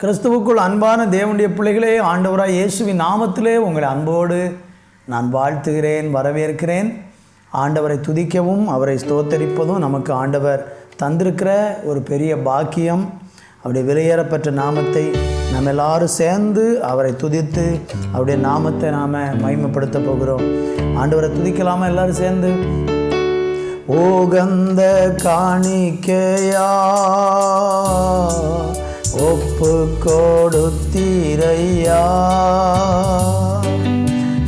கிறிஸ்துவுக்குள் அன்பான தேவனுடைய பிள்ளைகளே, ஆண்டவராய் இயேசுவின் நாமத்திலே உங்களை அன்போடு நான் வாழ்த்துகிறேன், வரவேற்கிறேன். ஆண்டவரை துதிக்கவும் அவரை ஸ்தோத்தரிப்பதும் நமக்கு ஆண்டவர் தந்திருக்கிற ஒரு பெரிய பாக்கியம். அவருடைய விலையேறப்பெற்ற நாமத்தை நம்ம எல்லாரும் சேர்ந்து அவரை துதித்து அவருடைய நாமத்தை நாம் மகிமைப்படுத்த போகிறோம். ஆண்டவரை துதிக்கலாமா எல்லாரும் சேர்ந்து? ஓகந்த காணிக்கையா ஒப்பு கொடுத்தீரையா,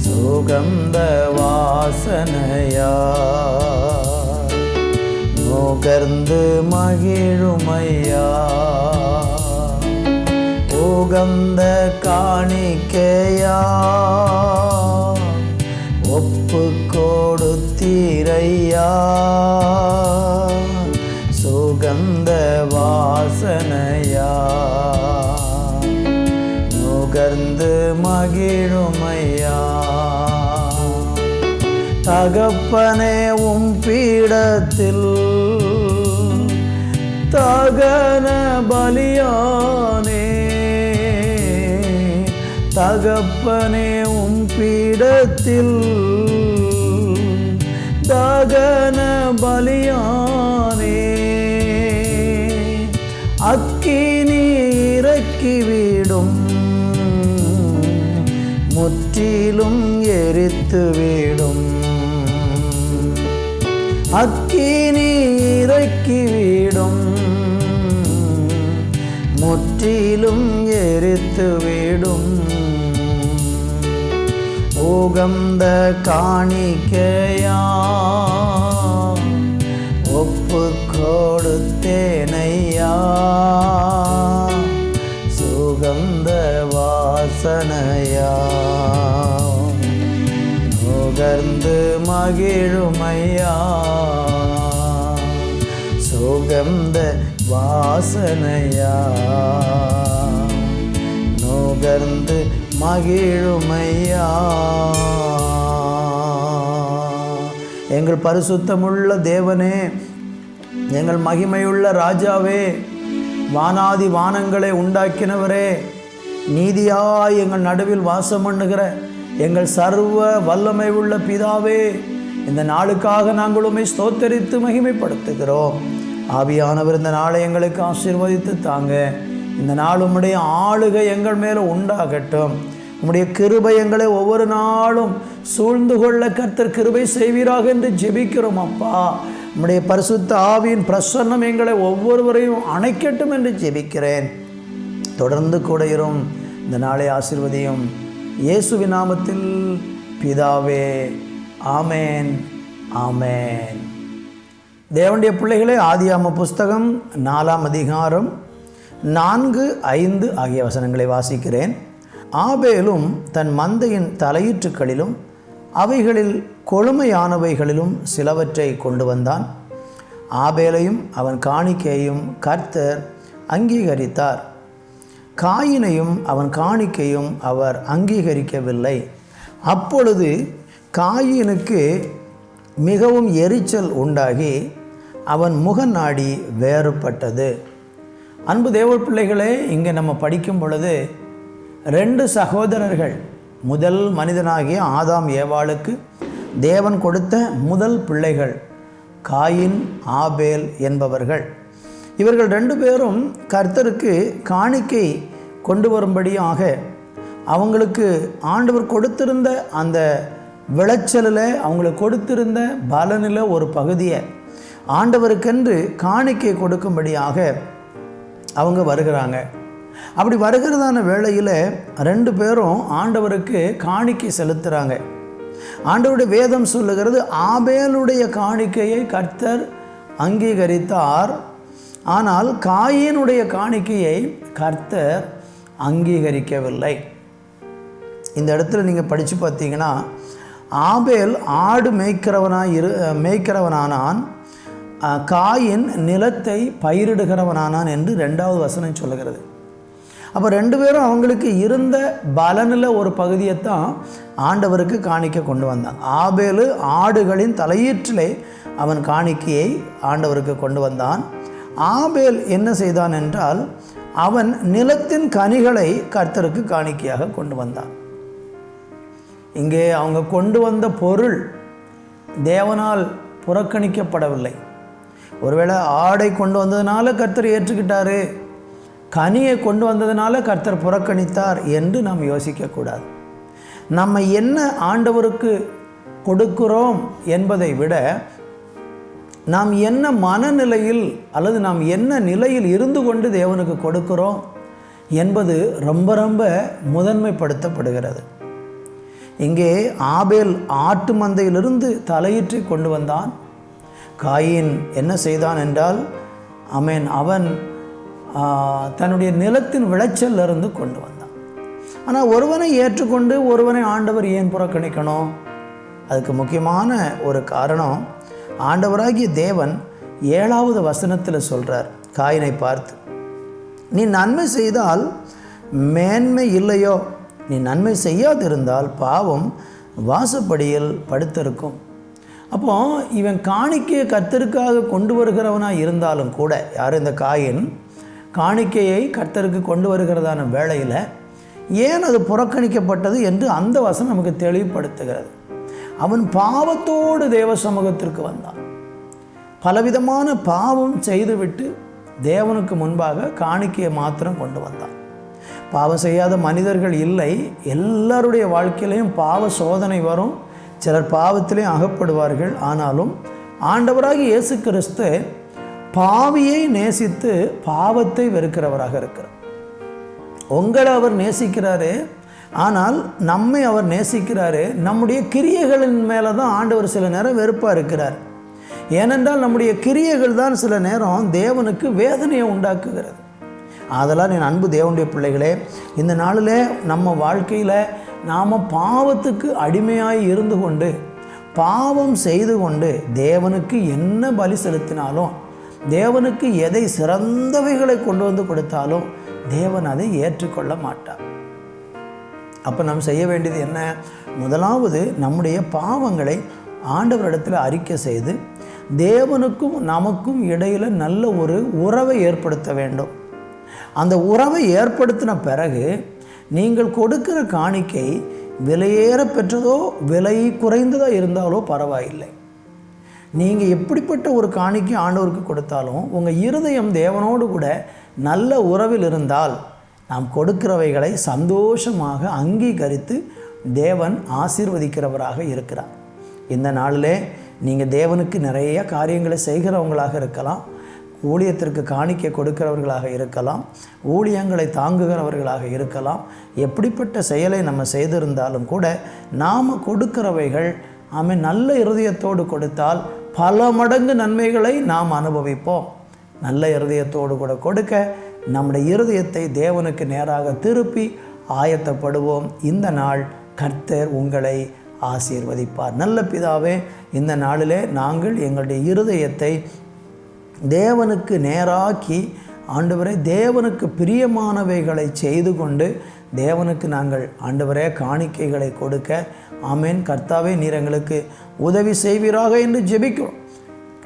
சுகந்த வாசனையா நுகர்ந்து மகிழுமையா. உகந்த காணிக்கையா ஒப்பு கொடுத்தீரையா, சுகந்த வாசனையா நுகர்ந்து மகிழுமையா. தகப்பனே உம் பீடத்தில் தகன பலியானே, தகப்பனே உம் பீடத்தில் தகன பலியானே. அக்கினி இறக்கிவிடும், முற்றிலும் எரித்துவிடும். அக்கினி இறக்கிவிடும், முற்றிலும் எரித்துவிடும். உகந்த காணிக்கையா ஒப்பு கொடுத்தேனையா, சுகந்த வாசனையா நுகர்ந்து மகிழுமையா. சுகந்த வாசனையா நுகர்ந்து மகிழுமையா. எங்கள் பரிசுத்தமுள்ள தேவனே, எங்கள் மகிமையுள்ள ராஜாவே, வானாதி வானங்களை உண்டாக்கினவரே, நீதியாய் எங்கள் நடுவில் வாசம் பண்ணுகிற எங்கள் சர்வ வல்லமை உள்ள பிதாவே, இந்த நாளுக்காக நாங்கள் உம்மை ஸ்தோத்தரித்து மகிமைப்படுத்துகிறோம். ஆவியானவர் இந்த நாளை எங்களுக்கு ஆசீர்வதித்து தாங்க. இந்த நாள் உம்முடைய ஆளுகை எங்கள் மேலே உண்டாகட்டும். உம்முடைய கிருபை எங்களை ஒவ்வொரு நாளும் சூழ்ந்து கொள்ள கர்த்தர் கிருபை செய்வீராக என்று ஜெபிக்கிறோம். அப்பா, உம்முடைய பரிசுத்த ஆவியின் பிரசன்னம் எங்களை ஒவ்வொருவரையும் அணைக்கட்டும் என்று ஜெபிக்கிறேன். தொடர்ந்து கூட இரும். இந்த நாளை ஆசீர்வதியும். இயேசுவின் நாமத்தில் பிதாவே, ஆமேன், ஆமேன். தேவனுடைய பிள்ளைகளே, ஆதியாகம புஸ்தகம் 4ஆம் அதிகாரம் 4, 5 ஆகிய வசனங்களை வாசிக்கிறேன். ஆபேலும் தன் மந்தையின் தலையீற்றுக்களிலும் அவைகளில் கொழுமையானவைகளிலும் சிலவற்றை கொண்டு வந்தான். ஆபேலையும் அவன் காணிக்கையையும் கர்த்தர் அங்கீகரித்தார். காயினையும் அவன் காணிக்கையும் அவர் அங்கீகரிக்கவில்லை. அப்பொழுது காயினுக்கு மிகவும் எரிச்சல் உண்டாகி அவன் முகநாடி வேறுபட்டது. அன்பு தேவ பிள்ளைகளே, இங்கே நம்ம படிக்கும் பொழுது 2 சகோதரர்கள், முதல் மனிதனாகிய ஆதாம் ஏவாளுக்கு தேவன் கொடுத்த முதல் பிள்ளைகள் காயின், ஆபேல் என்பவர்கள். இவர்கள் 2 பேரும் கர்த்தருக்கு காணிக்கை கொண்டு வரும்படியாக அவங்களுக்கு ஆண்டவர் கொடுத்திருந்த அந்த விளைச்சலில், அவங்களுக்கு கொடுத்திருந்த பலனில் ஒரு பகுதியை ஆண்டவருக்கென்று காணிக்கை கொடுக்கும்படியாக அவங்க வருகிறாங்க. அப்படி வருகிறதான வேளையில் 2 பேரும் ஆண்டவருக்கு காணிக்கை செலுத்துகிறாங்க. ஆண்டவருடைய வேதம் சொல்லுகிறது, ஆபேலுடைய காணிக்கையை கர்த்தர் அங்கீகரித்தார், ஆனால் காயினுடைய காணிக்கையை கர்த்தர் அங்கீகரிக்கவில்லை. இந்த இடத்துல நீங்கள் படித்து பார்த்தீங்கன்னா, ஆபேல் ஆடு மேய்க்கிறவனானான், காயின் நிலத்தை பயிரிடுகிறவனானான் என்று 2வது வசனம் சொல்லுகிறது. அப்போ 2 பேரும் அவங்களுக்கு இருந்த பலனில் ஒரு பகுதியைத்தான் ஆண்டவருக்கு காணிக்க கொண்டு வந்தான். ஆபேலு ஆடுகளின் தலையீற்றிலே அவன் காணிக்கையை ஆண்டவருக்கு கொண்டு வந்தான். ஆபேல் என்ன செய்தான் என்றால், அவன் நிலத்தின் கனிகளை கர்த்தருக்கு காணிக்கையாக கொண்டு வந்தான். இங்கே அவங்க கொண்டு வந்த பொருள் தேவனால் புறக்கணிக்கப்படவில்லை. ஒருவேளை ஆடை கொண்டு வந்ததுனால கர்த்தர் ஏற்றுக்கிட்டாரு, கனியை கொண்டு வந்ததுனால கர்த்தர் புறக்கணித்தார் என்று நாம் யோசிக்கக்கூடாது. நம்ம என்ன ஆண்டவருக்கு கொடுக்கிறோம் என்பதை விட நாம் என்ன மனநிலையில் அல்லது நாம் என்ன நிலையில் இருந்து கொண்டு தேவனுக்கு கொடுக்கிறோம் என்பது ரொம்ப ரொம்ப முதன்மைப்படுத்தப்படுகிறது. இங்கே ஆபேல் ஆட்டு மந்தையிலிருந்து தலையீற்றி கொண்டு வந்தான். காயின் என்ன செய்தான் என்றால் அவன் தன்னுடைய நிலத்தின் விளைச்சலிருந்து கொண்டு வந்தான். ஆனால் ஒருவனை ஏற்றுக்கொண்டு ஒருவனை ஆண்டவர் ஏன் புறக்கணிக்கணும்? அதுக்கு முக்கியமான ஒரு காரணம், ஆண்டவராகிய தேவன் 7வது வசனத்தில் சொல்கிறார் காயினை பார்த்து, நீ நன்மை செய்தால் மேன்மை இல்லையோ, நீ நன்மை செய்யாதிருந்தால் பாவம் வாசப்படியில் படுத்திருக்கும். அப்போ இவன் காணிக்கையை கர்த்தருக்காக கொண்டு வருகிறவனாக இருந்தாலும் கூட, யார் இந்த காயின் காணிக்கையை கர்த்தருக்கு கொண்டு வருகிறதான வேளையில் ஏன் அது புறக்கணிக்கப்பட்டது என்று அந்த வசனம் நமக்கு தெளிவுபடுத்துகிறது. அவன் பாவத்தோடு தேவ சமூகத்திற்கு வந்தான். பலவிதமான பாவம் செய்துவிட்டு தேவனுக்கு முன்பாக காணிக்கையை மாத்திரம் கொண்டு வந்தான். பாவம் செய்யாத மனிதர்கள் இல்லை, எல்லாருடைய வாழ்க்கையிலையும் பாவ சோதனை வரும், சிலர் பாவத்திலையும் அகப்படுவார்கள். ஆனாலும் ஆண்டவராகிய இயேசு கிறிஸ்து பாவியை நேசித்து பாவத்தை வெறுக்கிறவராக இருக்கிறார். உங்களை அவர் நேசிக்கிறாரு, ஆனால் நம்மை அவர் நேசிக்கிறாரு. நம்முடைய கிரியைகளின் மேலே தான் ஆண்டவர் சில நேரம் வெறுப்பாக இருக்கிறார். ஏனென்றால் நம்முடைய கிரியைகள் தான் சில நேரம் தேவனுக்கு வேதனையை உண்டாக்குகிறது. அதெல்லாம் என் அன்பு தேவனுடைய பிள்ளைகளே, இந்த நாளில் நம்ம வாழ்க்கையில் நாம் பாவத்துக்கு அடிமையாய் இருந்து கொண்டு பாவம் செய்து கொண்டு தேவனுக்கு என்ன பலி செலுத்தினாலும், தேவனுக்கு எதை சிறந்தவைகளை கொண்டு வந்து கொடுத்தாலும் தேவன் அதை ஏற்றுக்கொள்ள மாட்டார். அப்போ நாம் செய்ய வேண்டியது என்ன? முதலாவது நம்முடைய பாவங்களை ஆண்டவரிடத்தில் அறிக்கை செய்து தேவனுக்கும் நமக்கும் இடையில் நல்ல ஒரு உறவை ஏற்படுத்த வேண்டும். அந்த உறவை ஏற்படுத்தின பிறகு நீங்கள் கொடுக்கிற காணிக்கை விலையேற பெற்றதோ விலை குறைந்ததோ இருந்தாலோ பரவாயில்லை. நீங்கள் எப்படிப்பட்ட ஒரு காணிக்கை ஆண்டவருக்கு கொடுத்தாலும் உங்கள் இருதயம் தேவனோடு கூட நல்ல உறவில் இருந்தால் நாம் கொடுக்கிறவைகளை சந்தோஷமாக அங்கீகரித்து தேவன் ஆசீர்வதிக்கிறவராக இருக்கிறார். இந்த நாளிலே நீங்கள் தேவனுக்கு நிறைய காரியங்களை செய்கிறவங்களாக இருக்கலாம், ஊழியத்திற்கு காணிக்கை கொடுக்கிறவர்களாக இருக்கலாம், ஊழியங்களை தாங்குகிறவர்களாக இருக்கலாம். எப்படிப்பட்ட செயலை நம்ம செய்திருந்தாலும் கூட நாம் கொடுக்கிறவைகள் நல்ல இருதயத்தோடு கொடுத்தால் பல மடங்கு நன்மைகளை நாம் அனுபவிப்போம். நல்ல இருதயத்தோடு கூட கொடுக்க நம்முடைய இருதயத்தை தேவனுக்கு நேராக திருப்பி ஆயத்தப்படுவோம். இந்த நாள் கர்த்தர் உங்களை ஆசீர்வதிப்பார். நல்ல பிதாவே, இந்த நாளிலே நாங்கள் எங்களுடைய இருதயத்தை தேவனுக்கு நேராக்கி ஆண்டவரே தேவனுக்கு பிரியமானவைகளை செய்து கொண்டு தேவனுக்கு நாங்கள் ஆண்டவரே காணிக்கைகளை கொடுக்க ஆமேன். கர்த்தாவே, நீர் எங்களுக்கு உதவி செய்வீராக என்று ஜெபிக்கிறோம்.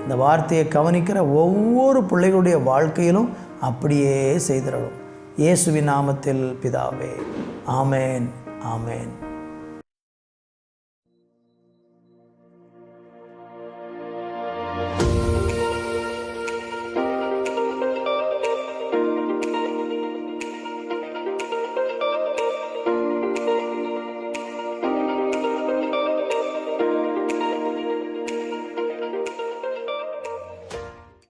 இந்த வார்த்தையை கவனிக்கிற ஒவ்வொரு பிள்ளைகளுடைய வாழ்க்கையிலும் அப்படியே செய்திடணும். இயேசுவின் நாமத்தில் பிதாவே, ஆமேன், ஆமேன்.